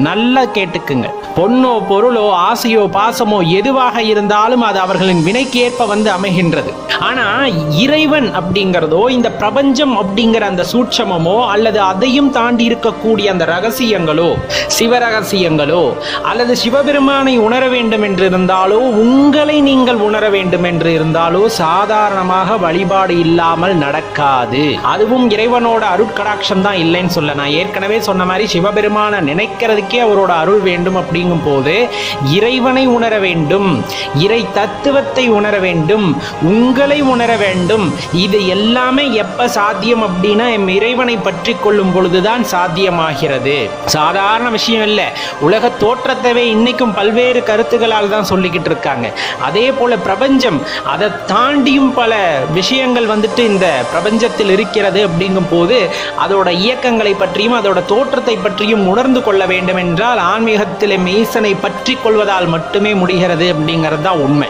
நல்லா கேட்டுக்குங்க. பொன்னோ பொருளோ ஆசையோ பாசமோ எதுவாக இருந்தாலும் அது அவர்களின் வினைக்கு ஏற்ப வந்து அமைகின்றது. ஆனா இறைவன் அப்படிங்கிறதோ இந்த பிரபஞ்சம் அப்படிங்கிற அந்த சூட்சமமோ அல்லது அதையும் தாண்டி இருக்கக்கூடிய அந்த ரகசியங்களோ சிவரகசியங்களோ அல்லது சிவபெருமானை உணர வேண்டும் என்று இருந்தாலோ உங்களை நீங்கள் உணர வேண்டும் என்று இருந்தாலோ சாதாரணமாக வழிபாடு இல்லாமல் நடக்காது. அதுவும் இறைவனோட அருட்கடாட்சம் தான் இல்லைன்னு சொல்ல. நான் ஏற்கனவே சொன்ன மாதிரி சிவபெருமான நினைக்கிறதுக்கே அவரோட அருள் வேண்டும். அப்படிங்கும் போது இறைவனை உணர வேண்டும், இறை தத்துவத்தை உணர வேண்டும், உங்களை உணர வேண்டும். இது எல்லாமே எப்ப சாத்தியம் அப்படின்னா இறைவனை பற்றி கொள்ளும் பொழுதுதான் சாத்தியமாகிறது. சாதாரண விஷயம் இல்லை. உலக தோற்றத்தவே இன்னைக்கும் பல்வேறு கருத்துக்களால் தான் சொல்லிக்கிட்டு இருக்காங்க. அதே போல பிரபஞ்சம் அதை தாண்டியும் பல விஷயங்கள் வந்துட்டு இந்த பிரபஞ்சத்தில் இருக்கிறது. அப்படிங்கும் போது அதோட இயக்கங்களை பற்றியும் அதோட தோற்றத்தை பற்றியும் உணர்ந்து கொள்ள வேண்டும் என்றால் ஆன்மீகத்திலே மெய்சனை பற்றி கொள்வதால் மட்டுமே முடிகிறது அப்படிங்கிறது தான் உண்மை.